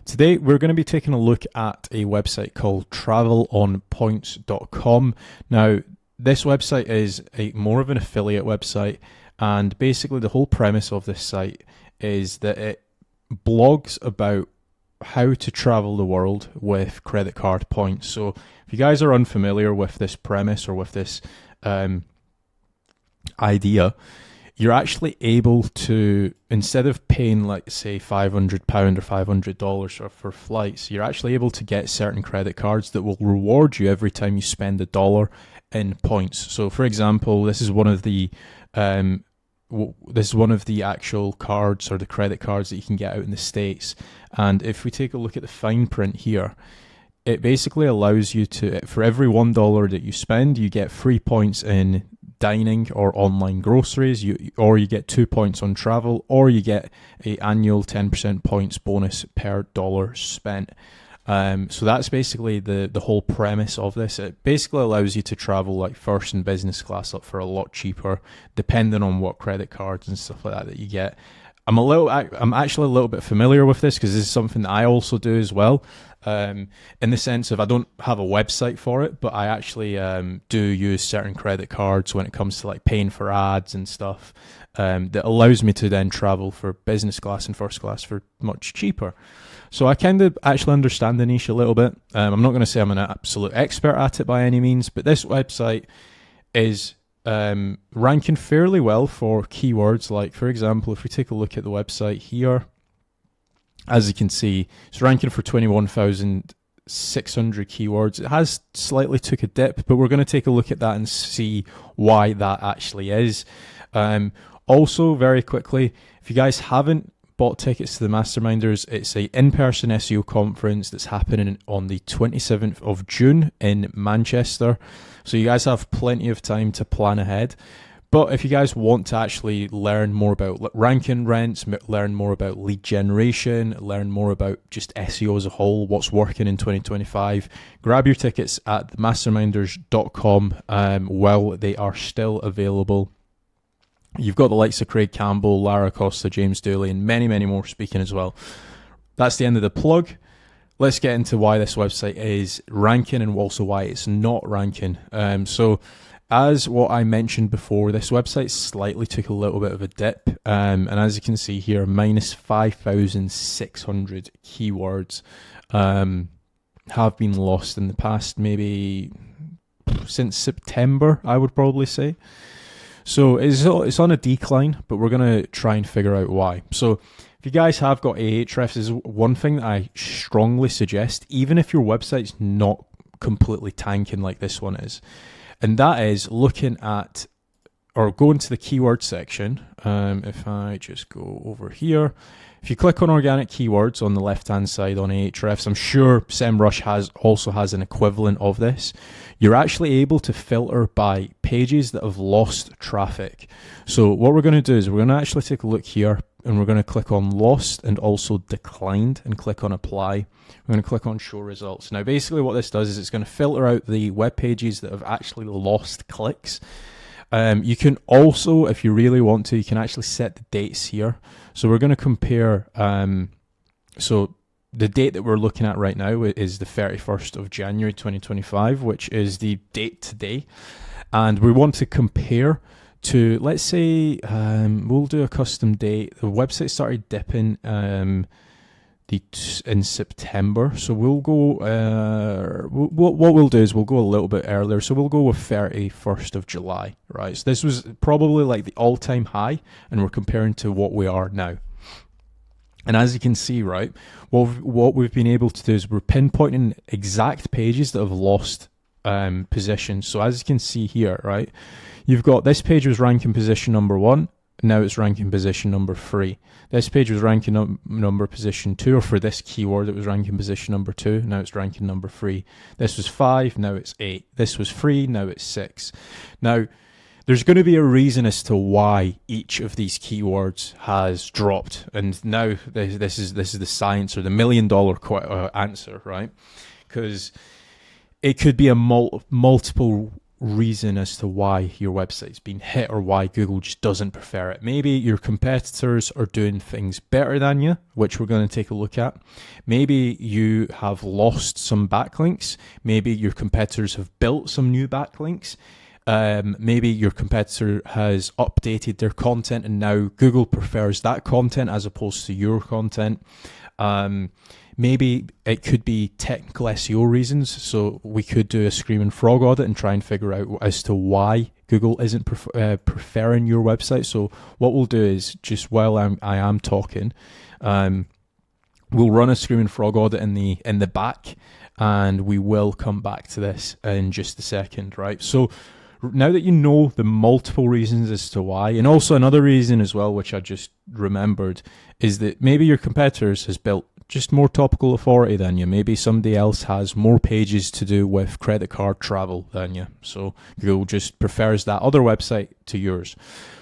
Today, we're going to be taking a look at a website called travelonpoints.com. Now, this website is more of an affiliate website, and basically the whole premise of this site is that it blogs about how to travel the world with credit card points. So if you guys are unfamiliar with this premise or with this idea, you're actually able to, instead of paying, like, say, £500 or $500 for flights, you're actually able to get certain credit cards that will reward you every time you spend $1 in points. So, for example, this is one of the actual cards, or the credit cards that you can get out in the States. And if we take a look at the fine print here, it basically allows you to, for every $1 that you spend, you get 3 points in dining or online groceries, or you get 2 points on travel, or you get an annual 10% points bonus per dollar spent. So that's basically the whole premise of this. It basically allows you to travel like first and business class up for a lot cheaper, depending on what credit cards and stuff like that you get. I'm actually a little bit familiar with this because this is something that I also do as well. In the sense of, I don't have a website for it, but I actually do use certain credit cards when it comes to like paying for ads and stuff, that allows me to then travel for business class and first class for much cheaper. So I kind of actually understand the niche a little bit. I'm not going to say I'm an absolute expert at it by any means, but this website is ranking fairly well for keywords. Like, for example, if we take a look at the website here, as you can see, it's ranking for 21,600 keywords. It has slightly took a dip, but we're going to take a look at that and see why that actually is. Also, very quickly, if you guys haven't bought tickets to the Masterminders, it's a in-person SEO conference that's happening on the 27th of June in Manchester. So you guys have plenty of time to plan ahead. But if you guys want to actually learn more about ranking rents, learn more about lead generation, learn more about just SEO as a whole, what's working in 2025, grab your tickets at themasterminders.com while they are still available. You've got the likes of Craig Campbell, Lara Costa, James Dooley, and many, many more speaking as well. That's the end of the plug. Let's get into why this website is ranking and also why it's not ranking. So as what I mentioned before, this website slightly took a little bit of a dip. And as you can see here, minus 5,600 keywords have been lost in the past, maybe since September, I would probably say. So it's on a decline, but we're going to try and figure out why. So if you guys have got Ahrefs, is one thing that I strongly suggest, even if your website's not completely tanking like this one is. And that is looking at, or going to the keyword section. If I just go over here, if you click on organic keywords on the left-hand side on Ahrefs, I'm sure SEMrush also has an equivalent of this. You're actually able to filter by pages that have lost traffic. So what we're going to do is we're going to actually take a look here, and we're going to click on lost and also declined and click on apply. We're going to click on show results. Now, basically what this does is it's going to filter out the web pages that have actually lost clicks. You can also, if you really want to, you can actually set the dates here. So we're going to compare, so the date that we're looking at right now is the 31st of January 2025, which is the date today. And we want to compare to, let's say, we'll do a custom date. The website started dipping in September, so we'll go, what we'll do is we'll go a little bit earlier, so we'll go with 31st of July, right? So this was probably like the all-time high, and we're comparing to what we are now. And as you can see, right, what we've been able to do is we're pinpointing exact pages that have lost position. So as you can see here, right, you've got this page was ranking position number 1, now it's ranking position number 3. This page was ranking number position 2, or for this keyword it was ranking position number 2, now it's ranking number 3. This was 5, now it's 8. This was 3, now it's 6. Now, there's going to be a reason as to why each of these keywords has dropped, and now this is the science, or the $1 million answer, right? Because it could be a multiple reason as to why your website's been hit or why Google just doesn't prefer it. Maybe your competitors are doing things better than you, which we're going to take a look at. Maybe you have lost some backlinks. Maybe your competitors have built some new backlinks. Maybe your competitor has updated their content and now Google prefers that content as opposed to your content. Maybe it could be technical SEO reasons. So we could do a screaming frog audit and try and figure out as to why Google isn't preferring your website. So what we'll do is, just while I am talking, we'll run a screaming frog audit in the back, and we will come back to this in just a second, right? So now that you know the multiple reasons as to why, and also another reason as well, which I just remembered, is that maybe your competitors has built just more topical authority than you. Maybe somebody else has more pages to do with credit card travel than you. So Google just prefers that other website to yours.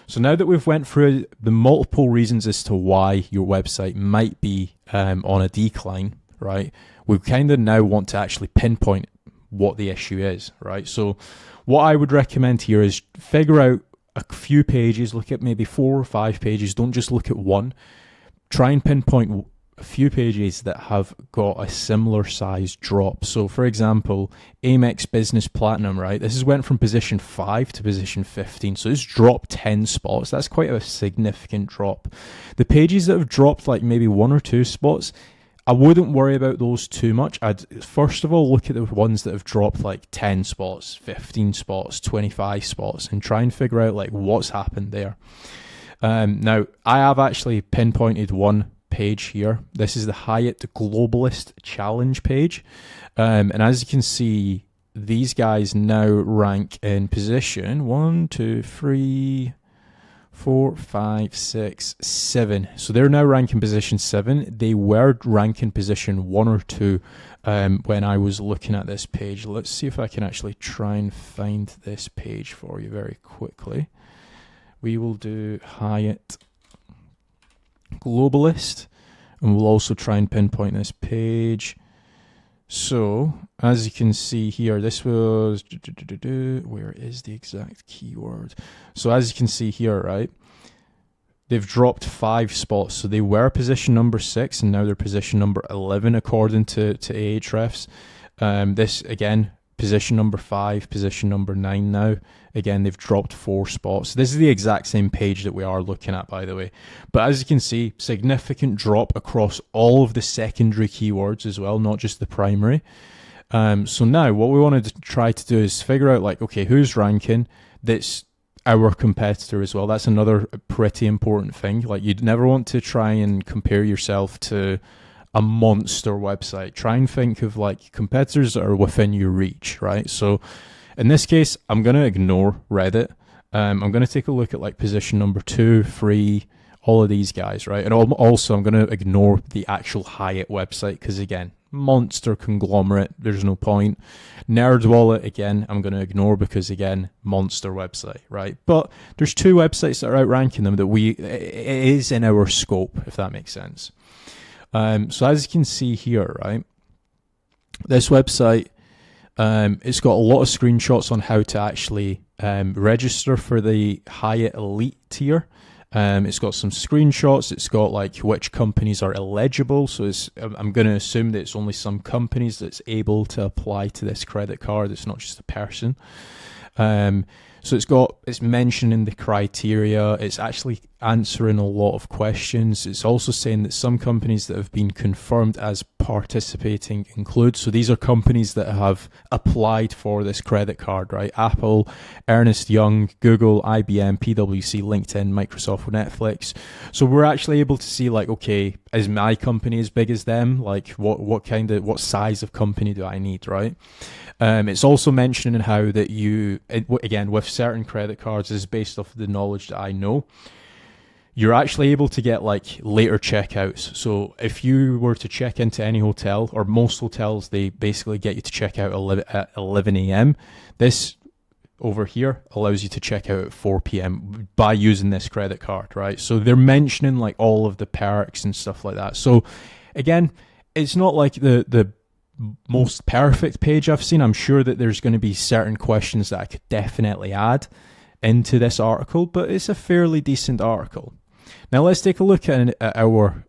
So now that we've went through the multiple reasons as to why your website might be on a decline, right? We kind of now want to actually pinpoint what the issue is, right? So what I would recommend here is figure out a few pages, look at maybe 4 or 5 pages. Don't just look at one. Try and pinpoint a few pages that have got a similar size drop. So for example, Amex Business Platinum, right? This has went from position 5 to position 15. So it's dropped 10 spots. That's quite a significant drop. The pages that have dropped like maybe 1 or 2 spots, I wouldn't worry about those too much. I'd first of all look at the ones that have dropped like 10 spots, 15 spots, 25 spots, and try and figure out like what's happened there. Now, I have actually pinpointed one page here. This is the Hyatt Globalist Challenge page. And as you can see, these guys now rank in position 1, 2, 3, 4, 5, 6, 7. So they're now ranking position 7. They were ranking position 1 or 2 when I was looking at this page. Let's see if I can actually try and find this page for you very quickly. We will do Hyatt Globalist, and we'll also try and pinpoint this page. So as you can see here, this was, where is the exact keyword? So as you can see here, right, they've dropped 5 spots. So they were position number 6 and now they're position number 11 according to Ahrefs. This again, position number 5, position number 9 now. Again, they've dropped 4 spots. This is the exact same page that we are looking at, by the way. But as you can see, significant drop across all of the secondary keywords as well, not just the primary. So now what we wanted to try to do is figure out like, okay, who's ranking? That's our competitor as well. That's another pretty important thing. Like, you'd never want to try and compare yourself to a monster website. Try and think of like competitors that are within your reach, right? So in this case, I'm going to ignore Reddit. I'm going to take a look at like position number 2, 3, all of these guys, right? And also I'm going to ignore the actual Hyatt website because again, monster conglomerate, there's no point. NerdWallet, again, I'm going to ignore because again, monster website, right? But there's 2 websites that are outranking them that it is in our scope, if that makes sense. So as you can see here, right, this website, it's got a lot of screenshots on how to actually register for the Hyatt Elite tier. It's got some screenshots. It's got like which companies are eligible. So I'm going to assume that it's only some companies that's able to apply to this credit card. It's not just a person. So it's mentioning the criteria. It's actually answering a lot of questions. It's also saying that some companies that have been confirmed as participating include. So these are companies that have applied for this credit card, right? Apple, Ernst Young, Google, IBM, PwC, LinkedIn, Microsoft, Netflix. So we're actually able to see like, okay, is my company as big as them? Like what size of company do I need, right? It's also mentioning how that again, with certain credit cards, this is based off the knowledge that I know, you're actually able to get like later checkouts. So if you were to check into any hotel, or most hotels, they basically get you to check out at 11 a.m. This over here allows you to check out at 4 p.m. by using this credit card, right? So they're mentioning like all of the perks and stuff like that. So again, it's not like the most perfect page I've seen. I'm sure that there's going to be certain questions that I could definitely add into this article, but it's a fairly decent article. Now let's take a look at our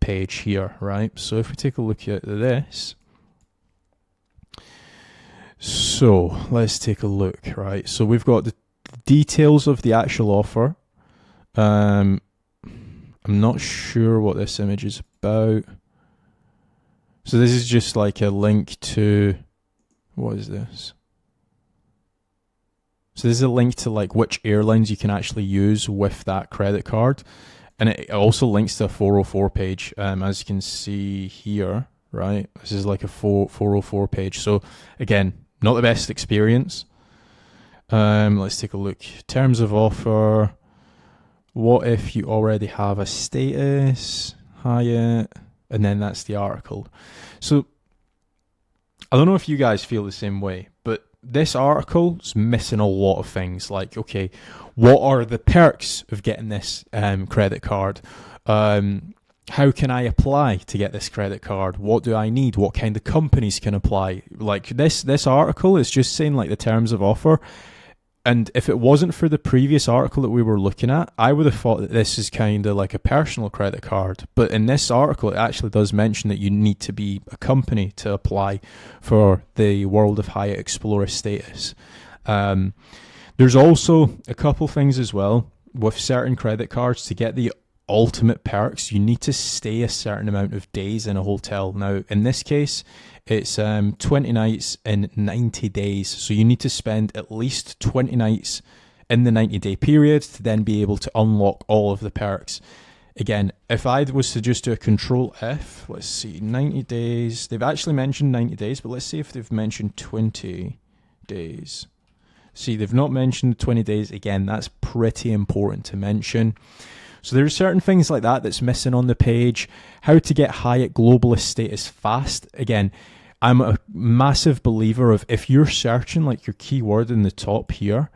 page here, right? So if we take a look at this, so let's take a look, right? So we've got the details of the actual offer. I'm not sure what this image is about. So this is just like a link to, what is this? So this is a link to like which airlines you can actually use with that credit card. And it also links to a 404 page, as you can see here, right? This is like a 404 page. So again, not the best experience. Let's take a look. Terms of offer. What if you already have a status? Hyatt. And then that's the article. So I don't know if you guys feel the same way, but this article is missing a lot of things. Like, okay, what are the perks of getting this credit card? How can I apply to get this credit card? What do I need? What kind of companies can apply? Like this article is just saying like the terms of offer. And if it wasn't for the previous article that we were looking at, I would have thought that this is kind of like a personal credit card. But in this article, it actually does mention that you need to be a company to apply for the World of Hyatt Explorer status. There's also a couple things as well. With certain credit cards, to get the ultimate perks, you need to stay a certain amount of days in a hotel. Now, in this case, it's 20 nights in 90 days. So you need to spend at least 20 nights in the 90-day period to then be able to unlock all of the perks. Again, if I was to just do a Control F, let's see, 90 days. They've actually mentioned 90 days, but let's see if they've mentioned 20 days. See, they've not mentioned 20 days. Again, that's pretty important to mention. So there's certain things like that that's missing on the page. How to get Hyatt Globalist status fast. Again, I'm a massive believer of if you're searching like your keyword in the top here,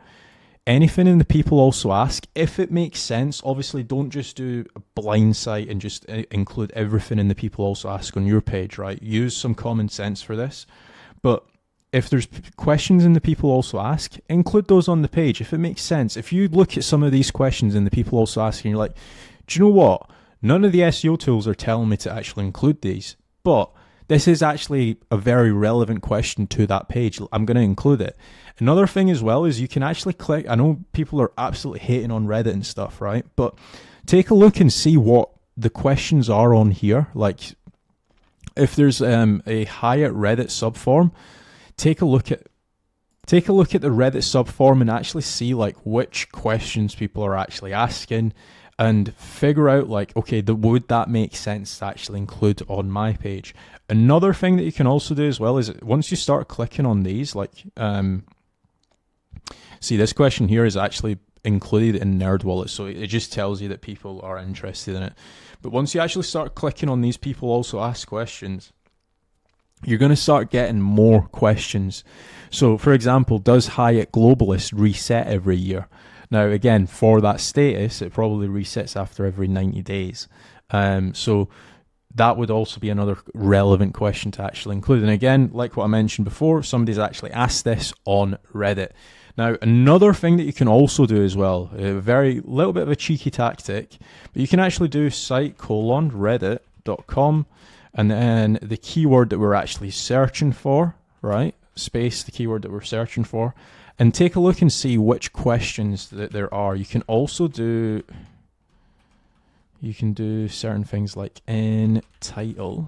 anything in the people also ask, if it makes sense, obviously don't just do a blind site and just include everything in the people also ask on your page, right? Use some common sense for this. But if there's questions in the people also ask, include those on the page if it makes sense. If you look at some of these questions in the people also ask and you're like, do you know what? None of the SEO tools are telling me to actually include these, but this is actually a very relevant question to that page. I'm going to include it. Another thing as well is you can actually click. I know people are absolutely hating on Reddit and stuff, right? But take a look and see what the questions are on here. Like if there's a Hyatt Reddit subform, take a look at the Reddit subform and actually see like which questions people are actually asking and figure out like, okay, would that make sense to actually include on my page? Another thing that you can also do as well is once you start clicking on these, like, see this question here is actually included in NerdWallet, so it just tells you that people are interested in it. But once you actually start clicking on these people also ask questions, you're going to start getting more questions. So, for example, does Hyatt Globalist reset every year? Now, again, for that status, it probably resets after every 90 days. So that would also be another relevant question to actually include. And again, like what I mentioned before, somebody's actually asked this on Reddit. Now, another thing that you can also do as well, a very little bit of a cheeky tactic, but you can actually do site:/reddit.com and then the keyword that we're actually searching for, right? Space, the keyword that we're searching for, and take a look and see which questions that there are. You can also do, certain things like in title,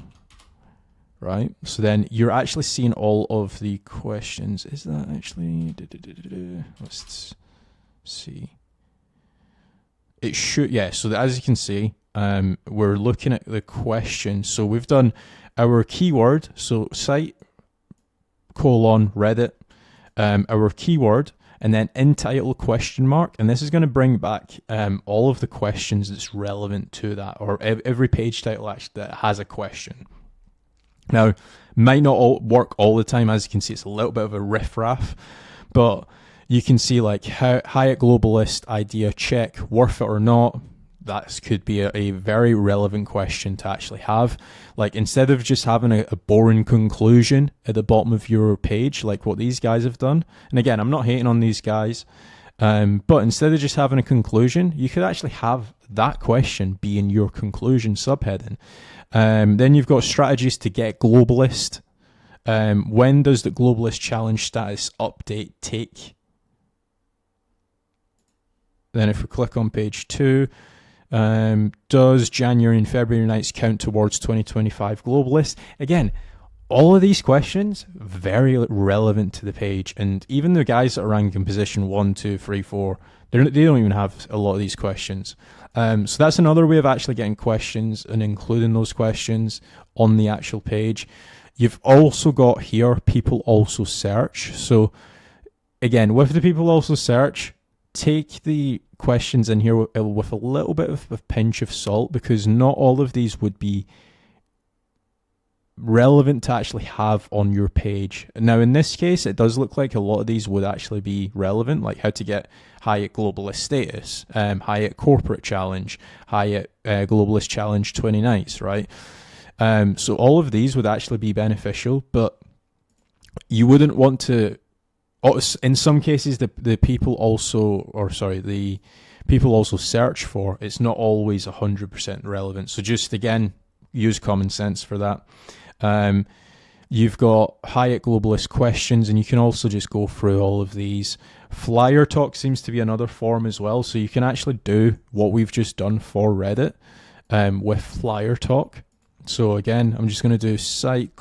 right? So then you're actually seeing all of the questions. Is that actually, let's see. It should, yeah. So as you can see, we're looking at the question. So we've done our keyword, so site:/Reddit, our keyword, and then in title ? And this is going to bring back all of the questions that's relevant to that, or every page title actually that has a question. Now, might not all work all the time. As you can see, it's a little bit of a riffraff, but you can see like Hyatt Globalist idea check, worth it or not. that could be a very relevant question to actually have. Like, instead of just having a boring conclusion at the bottom of your page, like what these guys have done. And again, I'm not hating on these guys, but instead of just having a conclusion, you could actually have that question be in your conclusion subheading. Then you've got strategies to get globalist. When does the globalist challenge status update take? Then if we click on page 2, does January and February nights count towards 2025 globalist? Again, all of these questions, very relevant to the page. And even the guys that are ranked in position 1, 2, 3, 4, they don't even have a lot of these questions. So that's another way of actually getting questions and including those questions on the actual page. You've also got here, people also search. So again, with the people also search, take the questions in here with a little bit of a pinch of salt, because not all of these would be relevant to actually have on your page. Now, in this case, it does look like a lot of these would actually be relevant, like how to get Hyatt Globalist status, Hyatt Corporate Challenge, Hyatt Globalist Challenge 20 nights, right? So all of these would actually be beneficial, but you wouldn't want to. In some cases, the people also search for, it's not always 100% relevant. So just, again, use common sense for that. You've got Hyatt Globalist questions, and you can also just go through all of these. Flyer Talk seems to be another form as well. So you can actually do what we've just done for Reddit with Flyer Talk. So again, I'm just going to do site :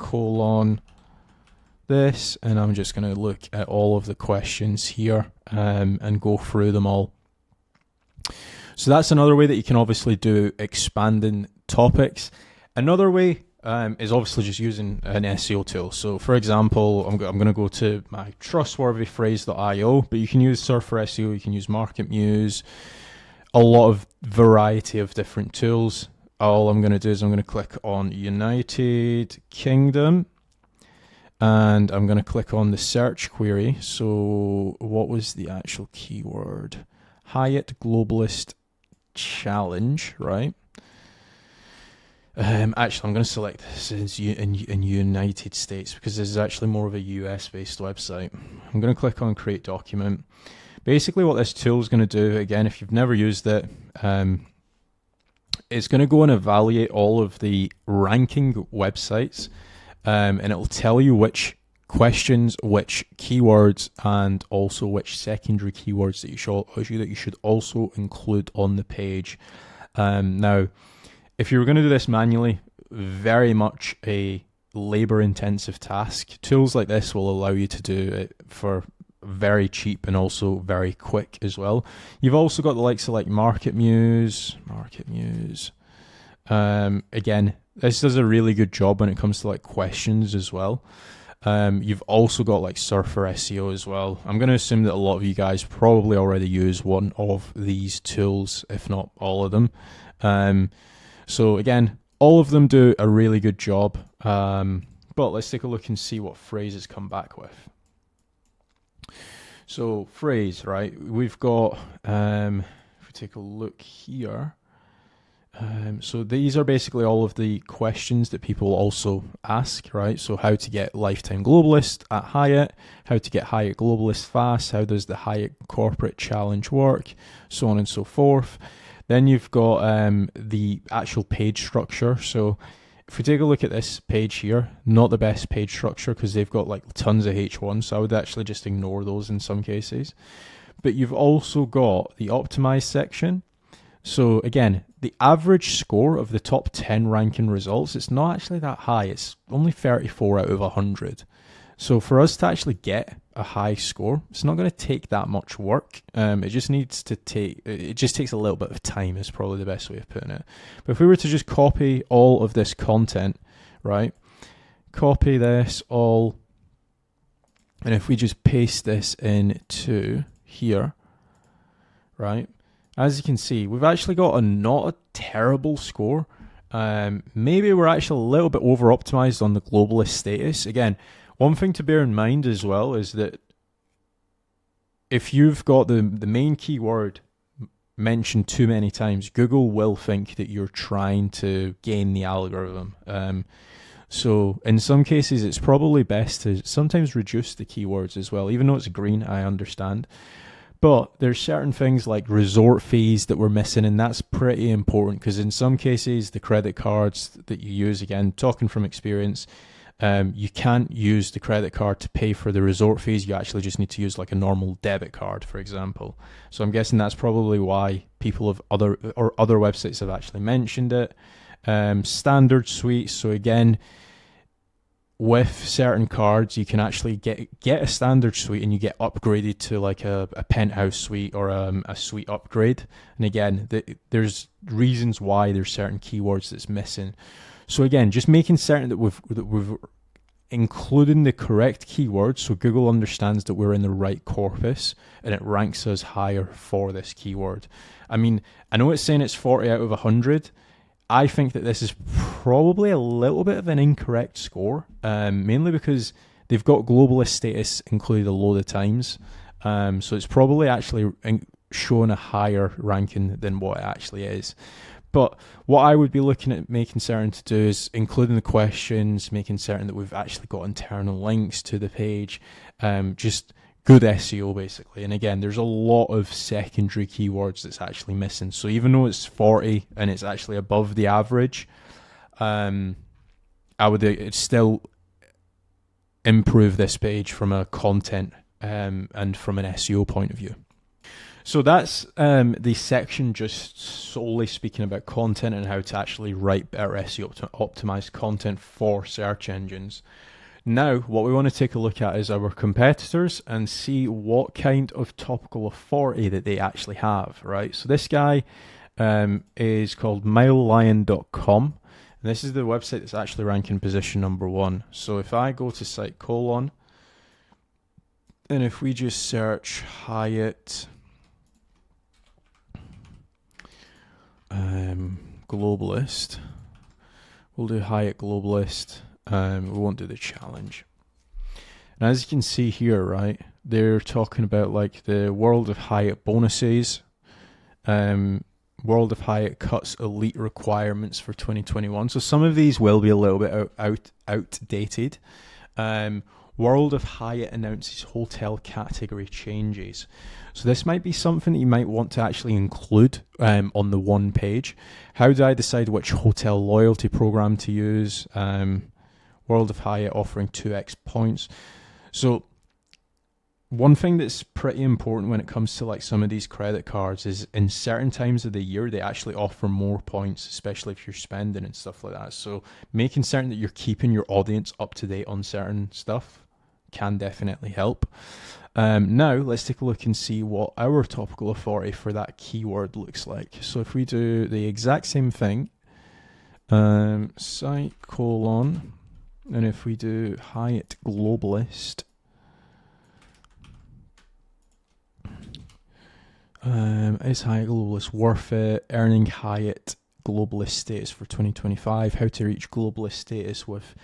this, and I'm just going to look at all of the questions here and go through them all. So that's another way that you can obviously do expanding topics. Another way is obviously just using an SEO tool. So for example, I'm going to go to my trustworthyphrase.io, but you can use Surfer SEO, you can use Market Muse, a lot of variety of different tools. All I'm going to do is I'm going to click on United Kingdom, and I'm going to click on the search query. So what was the actual keyword? Hyatt Globalist Challenge, right? Actually, I'm going to select this as in United States, because this is actually more of a US-based website. I'm going to click on Create Document. Basically, what this tool is going to do, again, if you've never used it, it's going to go and evaluate all of the ranking websites, and it will tell you which questions, which keywords, and also which secondary keywords that you should also include on the page. Now, if you were going to do this manually, very much a labor-intensive task. Tools like this will allow you to do it for very cheap and also very quick as well. You've also got the likes of like Market Muse. Again, this does a really good job when it comes to like questions as well. You've also got like Surfer SEO as well. I'm going to assume that a lot of you guys probably already use one of these tools, if not all of them. So again, all of them do a really good job. But let's take a look and see what phrases come back with. So phrase, right? We've got, if we take a look here, so these are basically all of the questions that people also ask, right? So how to get Lifetime Globalist at Hyatt, how to get Hyatt Globalist fast, how does the Hyatt Corporate Challenge work, so on and so forth. Then you've got the actual page structure. So if we take a look at this page here, not the best page structure because they've got like tons of H1, so I would actually just ignore those in some cases. But you've also got the optimized section. So again, the average score of the top 10 ranking results, it's not actually that high. It's only 34 out of 100. So for us to actually get a high score, it's not going to take that much work. It just takes a little bit of time is probably the best way of putting it. But if we were to just copy all of this content, right? Copy this all. And if we just paste this into here, right? As you can see, we've actually got not a terrible score. Maybe we're actually a little bit over-optimized on the globalist status. Again, one thing to bear in mind as well is that if you've got the main keyword mentioned too many times, Google will think that you're trying to gain the algorithm. So in some cases, it's probably best to sometimes reduce the keywords as well. Even though it's green, I understand. But there's certain things like resort fees that we're missing, and that's pretty important because in some cases, the credit cards that you use, again, talking from experience, you can't use the credit card to pay for the resort fees. You actually just need to use like a normal debit card, for example. So I'm guessing that's probably why people of other websites have actually mentioned it. Standard suites. So again, with certain cards, you can actually get a standard suite and you get upgraded to like a penthouse suite or a suite upgrade. And again, there's reasons why there's certain keywords that's missing. So again, just making certain that we've including the correct keywords so Google understands that we're in the right corpus and it ranks us higher for this keyword. I mean, I know it's saying it's 40 out of 100. I think that this is probably a little bit of an incorrect score, mainly because they've got globalist status included a load of times. So it's probably actually showing a higher ranking than what it actually is. But what I would be looking at making certain to do is including the questions, making certain that we've actually got internal links to the page, just good SEO basically. And again, there's a lot of secondary keywords that's actually missing. So even though it's 40 and it's actually above the average, I would still improve this page from a content and from an SEO point of view. So that's the section just solely speaking about content and how to actually write better SEO optimized content for search engines. Now, what we want to take a look at is our competitors and see what kind of topical authority that they actually have, right? So this guy is called milelion.com. And this is the website that's actually ranking position number 1. So if I go to site colon, and if we just search Hyatt globalist, we'll do Hyatt globalist. We won't do the challenge. And as you can see here, right, they're talking about like the World of Hyatt bonuses. World of Hyatt cuts elite requirements for 2021. So some of these will be a little bit outdated. World of Hyatt announces hotel category changes. So this might be something that you might want to actually include on the one page. How do I decide which hotel loyalty program to use? World of Hyatt offering 2x points. So one thing that's pretty important when it comes to like some of these credit cards is in certain times of the year, they actually offer more points, especially if you're spending and stuff like that. So making certain that you're keeping your audience up to date on certain stuff can definitely help. Now let's take a look and see what our topical authority for that keyword looks like. So if we do the exact same thing, site colon, and if we do Hyatt globalist, is Hyatt globalist worth it? Earning Hyatt globalist status for 2025. How to reach globalist status with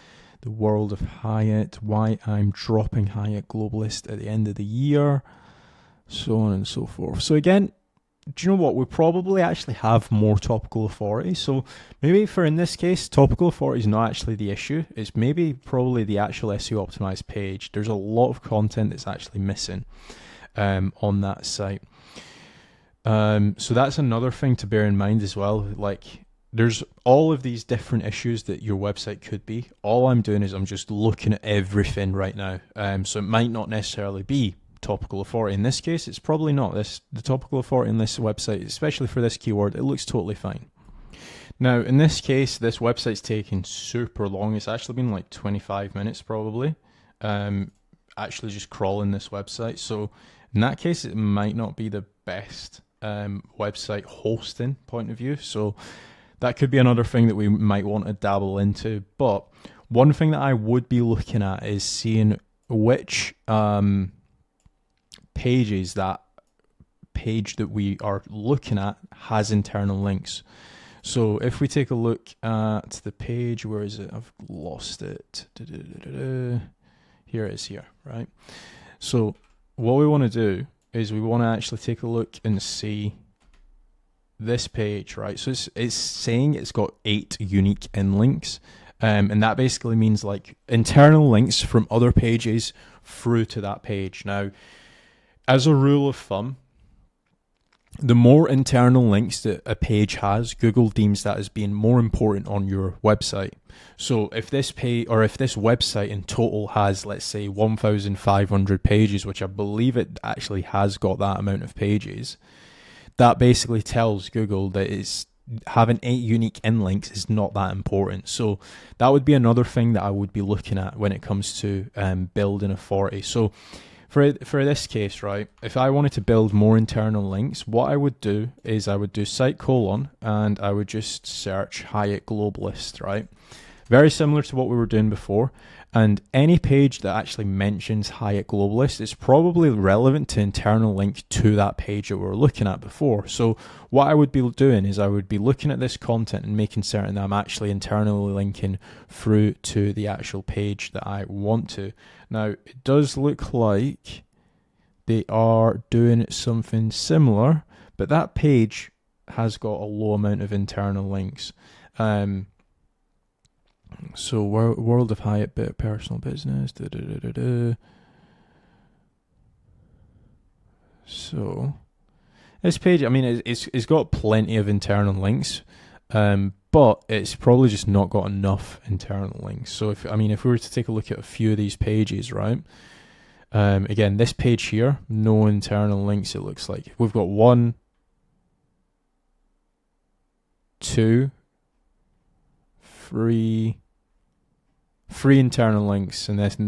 the World of Hyatt. Why I'm dropping Hyatt globalist at the end of the year. So on and so forth. So again, do you know what? We probably actually have more topical authority. So maybe for in this case, topical authority is not actually the issue. It's maybe probably the actual SEO optimized page. There's a lot of content that's actually missing on that site. So that's another thing to bear in mind as well. Like there's all of these different issues that your website could be. All I'm doing is I'm just looking at everything right now. So it might not necessarily be topical authority. In this case, it's probably not. The topical authority in this website, especially for this keyword, it looks totally fine. Now, in this case, this website's taking super long. It's actually been like 25 minutes probably, actually just crawling this website. So in that case, it might not be the best website hosting point of view. So that could be another thing that we might want to dabble into. But one thing that I would be looking at is seeing which pages that page that we are looking at has internal links. So if we take a look at the page, where is it? I've lost it. Here it is here, right? So what we want to do is we want to actually take a look and see this page, right? So it's saying it's got 8 unique in links. And that basically means like internal links from other pages through to that page. Now, as a rule of thumb, the more internal links that a page has, Google deems that as being more important on your website. So if this page or if this website in total has, let's say, 1,500 pages, which I believe it actually has got that amount of pages, that basically tells Google that it's having 8 unique in links is not that important. So that would be another thing that I would be looking at when it comes to building authority. So for this case, right, if I wanted to build more internal links, what I would do is I would do site : and I would just search Hyatt Globalist, right? Very similar to what we were doing before. And any page that actually mentions Hyatt Globalist is probably relevant to internal link to that page that we were looking at before. So what I would be doing is I would be looking at this content and making certain that I'm actually internally linking through to the actual page that I want to. Now, it does look like they are doing something similar, but that page has got a low amount of internal links. So World of Hyatt, bit personal business. So this page, I mean, it's got plenty of internal links, but it's probably just not got enough internal links. So if we were to take a look at a few of these pages, right? Again, this page here, no internal links. It looks like we've got 1, 2, 3 internal links, and this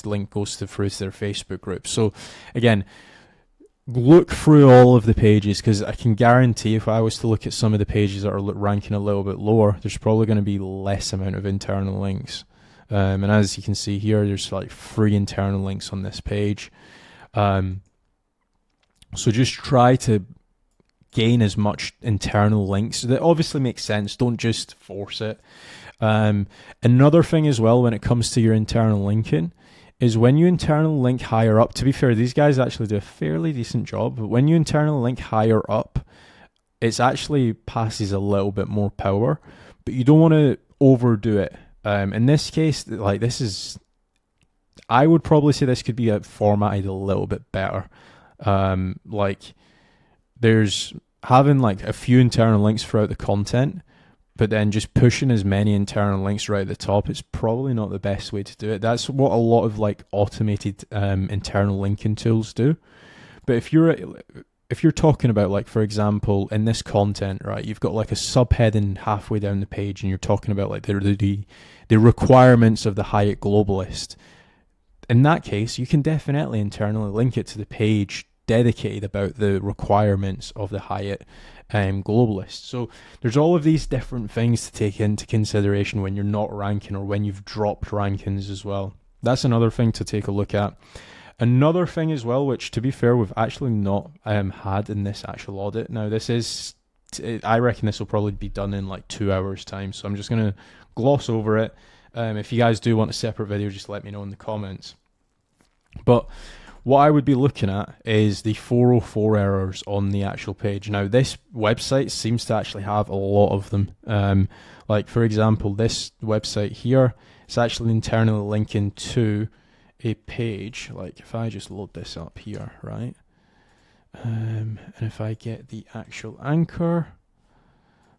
link goes through to their Facebook group. So again, look through all of the pages, because I can guarantee if I was to look at some of the pages that are ranking a little bit lower, there's probably going to be less amount of internal links. And as you can see here, there's like 3 internal links on this page. So just try to gain as much internal links. That obviously makes sense. Don't just force it. Another thing as well when it comes to your internal linking is when you internal link higher up, to be fair, these guys actually do a fairly decent job, but when you internal link higher up, it actually passes a little bit more power, but you don't want to overdo it. In this case, like I would probably say this could be formatted a little bit better. Like there's having like a few internal links throughout the content, but then just pushing as many internal links right at the top is probably not the best way to do it. That's what a lot of like automated internal linking tools do. But if you're talking about, like, for example, in this content, right, you've got like a subheading halfway down the page and you're talking about like the requirements of the Hyatt Globalist. In that case, you can definitely internally link it to the page dedicated about the requirements of the Hyatt Globalist. So there's all of these different things to take into consideration when you're not ranking or when you've dropped rankings as well. That's another thing to take a look at. Another thing as well, which to be fair, we've actually not had in this actual audit. Now I reckon this will probably be done in like 2 hours time. So I'm just going to gloss over it. If you guys do want a separate video, just let me know in the comments. But what I would be looking at is the 404 errors on the actual page. Now, this website seems to actually have a lot of them. Like, for example, this website here, it's actually internally linking to a page. Like, if I just load this up here, right? And if I get the actual anchor.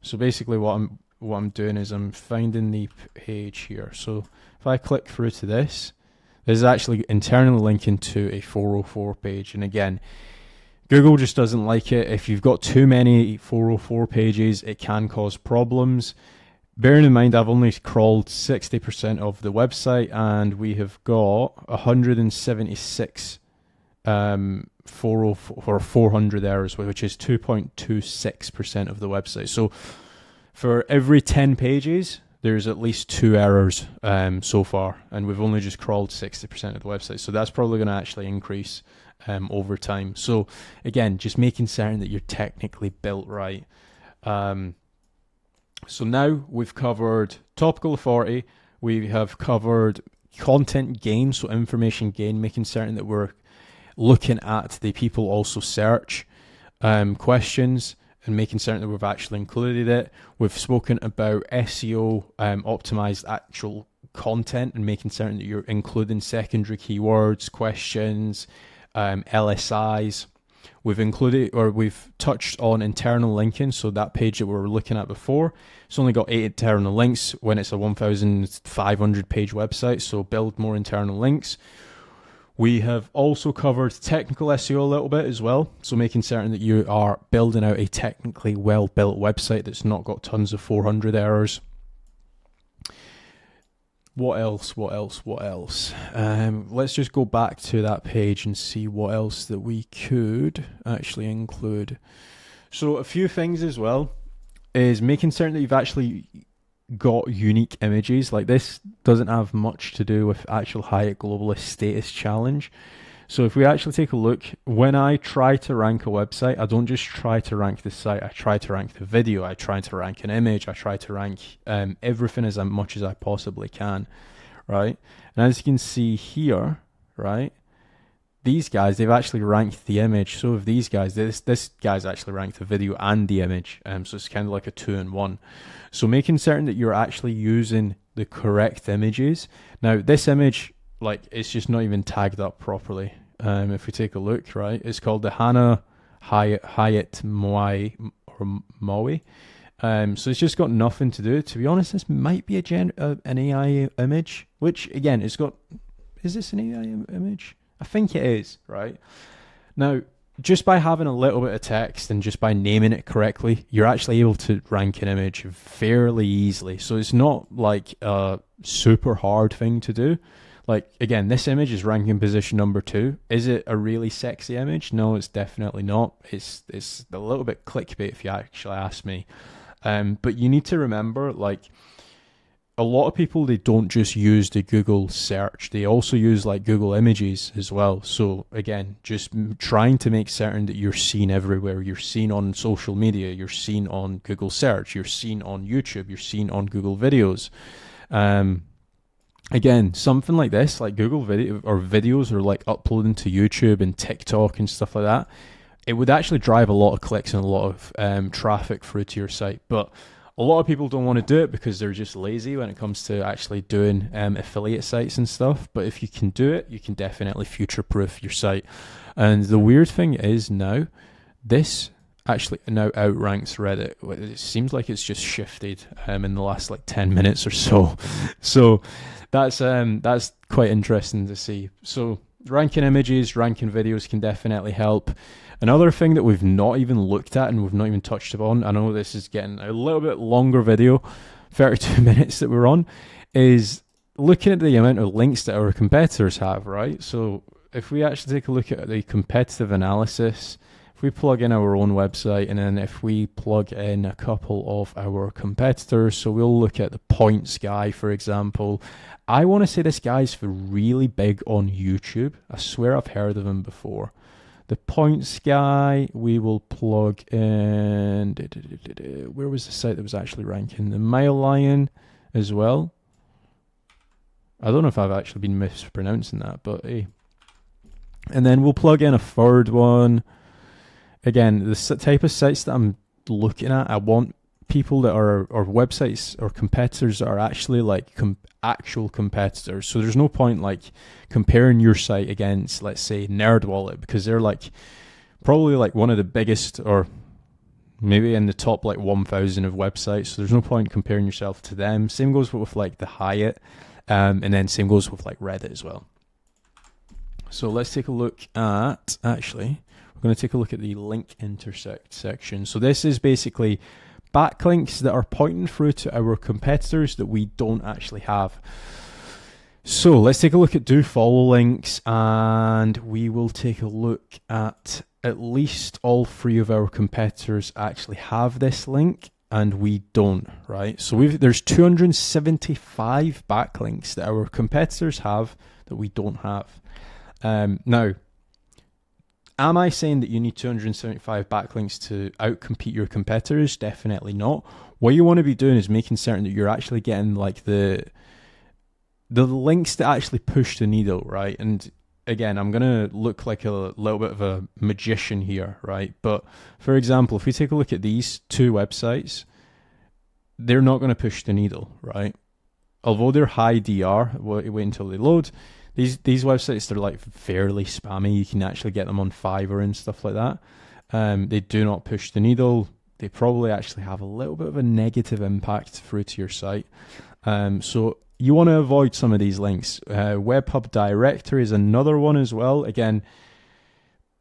So basically what I'm doing is I'm finding the page here. So if I click through to this is actually internally linking to a 404 page. And again, Google just doesn't like it. If you've got too many 404 pages, it can cause problems. Bearing in mind, I've only crawled 60% of the website, and we have got 176 404 or 400 errors, which is 2.26% of the website. So for every 10 pages, there's at least 2 errors so far, and we've only just crawled 60% of the website. So that's probably going to actually increase over time. So again, just making certain that you're technically built right. So now we've covered topical authority. We have covered content gain, so information gain, making certain that we're looking at the people also search questions. and making certain that we've actually included it. We've spoken about SEO, optimized actual content, and making certain that you're including secondary keywords, questions, LSIs. We've touched on internal linking. So that page that we were looking at before, it's only got 8 internal links when it's a 1,500 page website. So build more internal links. We have also covered technical SEO a little bit as well. So making certain that you are building out a technically well-built website that's not got tons of 400 errors. What else? Let's just go back to that page and see what else that we could actually include. So a few things as well is making certain that you've actually got unique images. Like, this doesn't have much to do with actual Hyatt Globalist status challenge. So if we actually take a look, when I try to rank a website, I don't just try to rank the site, I try to rank the video, I try to rank an image, I try to rank everything as much as I possibly can, right? And as you can see here, right, these guys, they've actually ranked the image. So if these guys, this guy's actually ranked the video and the image. So it's kind of like a 2-in-1. So making certain that you're actually using the correct images. Now, this image, like, it's just not even tagged up properly. If we take a look, right, it's called the Hannah Hyatt Maui, or Maui. So it's just got nothing to do. To be honest, this might be an AI image, which again, is this an AI image? I think it is, right? Now, just by having a little bit of text and just by naming it correctly, you're actually able to rank an image fairly easily. So it's not like a super hard thing to do. Like, again, this image is ranking position number 2. Is it a really sexy image? No, it's definitely not. It's a little bit clickbait if you actually ask me. But you need to remember, like, a lot of people, they don't just use the Google search. They also use like Google Images as well. So again, just trying to make certain that you're seen everywhere. You're seen on social media. You're seen on Google search. You're seen on YouTube. You're seen on Google videos. Again, something like this, like Google video or videos are like uploading to YouTube and TikTok and stuff like that. It would actually drive a lot of clicks and a lot of traffic through to your site. But a lot of people don't want to do it because they're just lazy when it comes to actually doing affiliate sites and stuff. But if you can do it, you can definitely future-proof your site. And the weird thing is now, this actually now outranks Reddit. It seems like it's just shifted in the last like 10 minutes or so. So that's quite interesting to see. So ranking images, ranking videos can definitely help. Another thing that we've not even looked at and we've not even touched upon, I know this is getting a little bit longer video, 32 minutes that we're on, is looking at the amount of links that our competitors have, right? So if we actually take a look at the competitive analysis, if we plug in our own website and then if we plug in a couple of our competitors, so we'll look at the Points guy, for example. I want to say this guy's really big on YouTube. I swear I've heard of him before. The Points guy, we will plug in, where was the site that was actually ranking? The Mile Lion as well. I don't know if I've actually been mispronouncing that, but hey. And then we'll plug in a third one. Again, the type of sites that I'm looking at, I want people that are, or websites or competitors that are actually like actual competitors. So there's no point like comparing your site against, let's say, NerdWallet, because they're like probably like one of the biggest, or maybe in the top like 1,000 of websites. So there's no point comparing yourself to them. Same goes with like the Hyatt, and then same goes with like Reddit as well. So let's take a look at, actually, we're going to take a look at the link intersect section. So this is basically backlinks that are pointing through to our competitors that we don't actually have. So let's take a look at do follow links, and we will take a look at least all 3 of our competitors actually have this link and we don't, right? So there's 275 backlinks that our competitors have that we don't have. Now, am I saying that you need 275 backlinks to outcompete your competitors? Definitely not. What you want to be doing is making certain that you're actually getting like the links that actually push the needle, right? And again, I'm going to look like a little bit of a magician here, right? But for example, if we take a look at these two websites, they're not going to push the needle, right? Although they're high DR, wait until they load. These websites, they're like fairly spammy. You can actually get them on Fiverr and stuff like that. They do not push the needle. They probably actually have a little bit of a negative impact through to your site. So you want to avoid some of these links. Webhub Directory is another one as well. Again,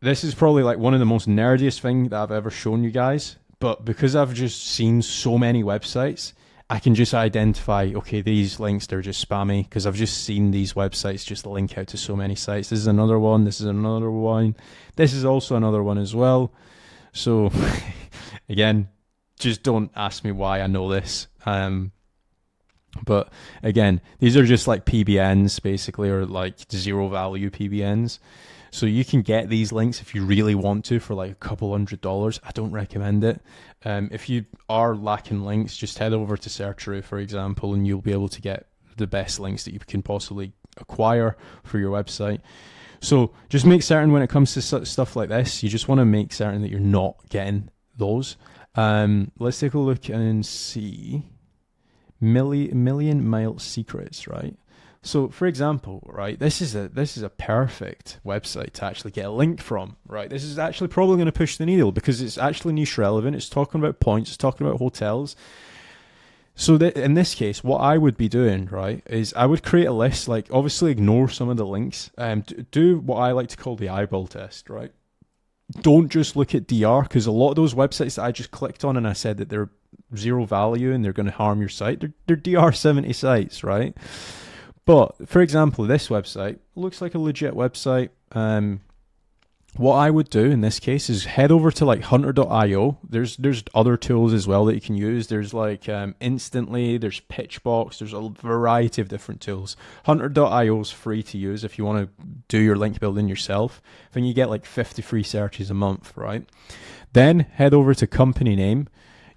this is probably like one of the most nerdiest thing that I've ever shown you guys. But because I've just seen so many websites, I can just identify, okay, these links, they're just spammy because I've just seen these websites just link out to so many sites. This is another one. This is another one. This is also another one as well. So again, just don't ask me why I know this. But again, these are just like PBNs basically, or like zero value PBNs. So you can get these links if you really want to for like a couple $100. I don't recommend it. If you are lacking links, just head over to Searcheroo, for example, and you'll be able to get the best links that you can possibly acquire for your website. So just make certain when it comes to stuff like this, you just want to make certain that you're not getting those. Let's take a look and see million mile secrets, right? So for example, right, this is a perfect website to actually get a link from, right? This is actually probably going to push the needle because it's actually niche relevant. It's talking about points, it's talking about hotels. So in this case, what I would be doing, right, is I would create a list, like obviously ignore some of the links, do what I like to call the eyeball test, right? Don't just look at DR, because a lot of those websites that I just clicked on and I said that they're zero value and they're going to harm your site, they're DR70 sites, right? But for example, this website looks like a legit website. What I would do in this case is head over to like hunter.io. There's other tools as well that you can use. There's like Instantly, there's Pitchbox, there's a variety of different tools. Hunter.io is free to use if you want to do your link building yourself. I think you get like 50 free searches a month, right? Then head over to company name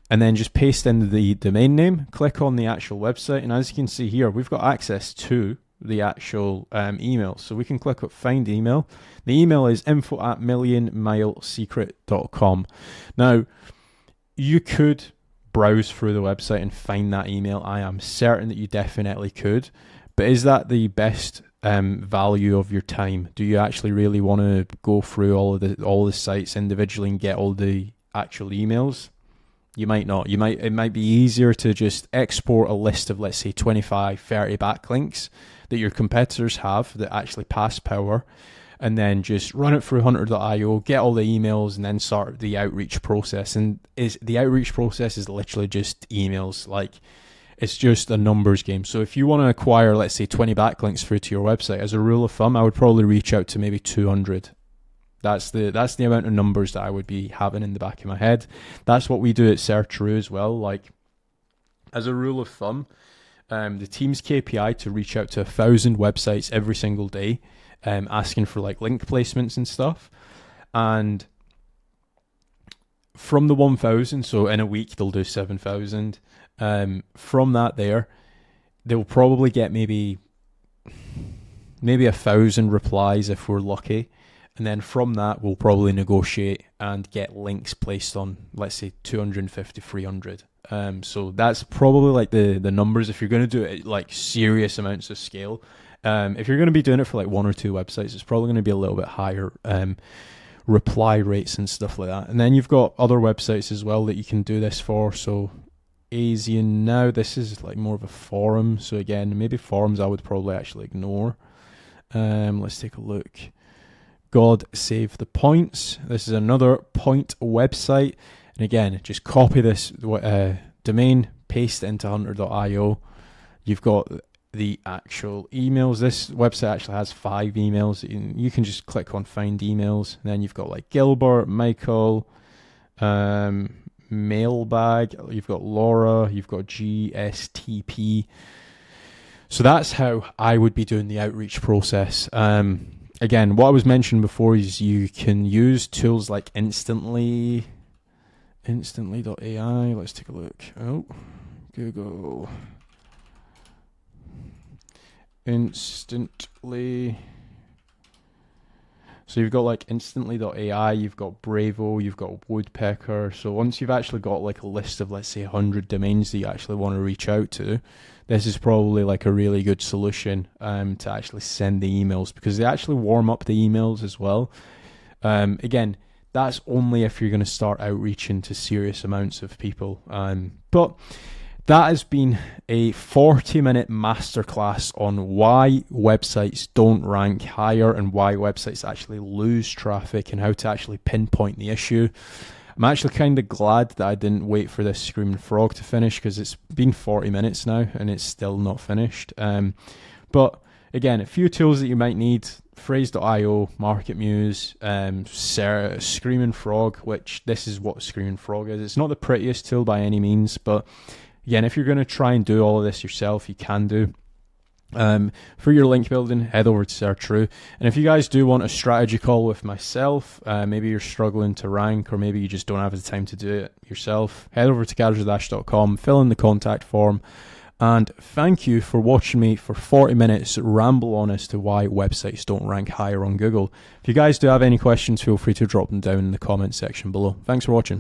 and then just paste in the domain name, click on the actual website. And as you can see here, we've got access to the actual email. So we can click on find email. The email is info@millionmilesecret.com. Now, you could browse through the website and find that email. I am certain that you definitely could. But is that the best value of your time? Do you actually really want to go through all the sites individually and get all the actual emails? You might not. It might be easier to just export a list of, let's say, 25, 30 backlinks that your competitors have that actually pass power, and then just run it through hunter.io, get all the emails, and then start the outreach process. And the outreach process is literally just emails. Like, it's just a numbers game. So if you want to acquire, let's say, 20 backlinks through to your website, as a rule of thumb, I would probably reach out to maybe 200. That's the amount of numbers that I would be having in the back of my head. That's what we do at Searcheroo as well. Like, as a rule of thumb, the team's KPI to reach out to 1,000 websites every single day, asking for like link placements and stuff. And from the 1,000, so in a week they'll do 7,000. From that, they'll probably get maybe 1,000 replies if we're lucky. And then from that, we'll probably negotiate and get links placed on, let's say, 250, 300. So that's probably like the numbers if you're going to do it at like serious amounts of scale. If you're going to be doing it for like one or two websites, it's probably going to be a little bit higher reply rates and stuff like that. And then you've got other websites as well that you can do this for. So Asian Now, this is like more of a forum. So again, maybe forums I would probably actually ignore. Let's take a look. God Save the Points. This is another point website. And again, just copy this domain, paste it into hunter.io. You've got the actual emails. This website actually has 5 emails. You can just click on find emails. And then you've got like Gilbert, Michael, Mailbag. You've got Laura. You've got GSTP. So that's how I would be doing the outreach process. Again, what I was mentioning before is you can use tools like Instantly.ai. Let's take a look. Oh, Google. Instantly. So you've got like instantly.ai, you've got Bravo, you've got Woodpecker. So once you've actually got like a list of, let's say, 100 domains that you actually want to reach out to, this is probably like a really good solution to actually send the emails, because they actually warm up the emails as well. Again, that's only if you're going to start outreaching to serious amounts of people. But that has been a 40-minute masterclass on why websites don't rank higher and why websites actually lose traffic and how to actually pinpoint the issue. I'm actually kind of glad that I didn't wait for this Screaming Frog to finish, because it's been 40 minutes now and it's still not finished. But again, a few tools that you might need: Phrase.io, MarketMuse, Screaming Frog, which this is what Screaming Frog is. It's not the prettiest tool by any means, but again, if you're going to try and do all of this yourself, you can do. For your link building, head over to Search.ru. And if you guys do want a strategy call with myself, maybe you're struggling to rank, or maybe you just don't have the time to do it yourself, head over to gadgetdash.com, fill in the contact form. And thank you for watching me for 40 minutes ramble on as to why websites don't rank higher on Google. If you guys do have any questions, feel free to drop them down in the comment section below. Thanks for watching.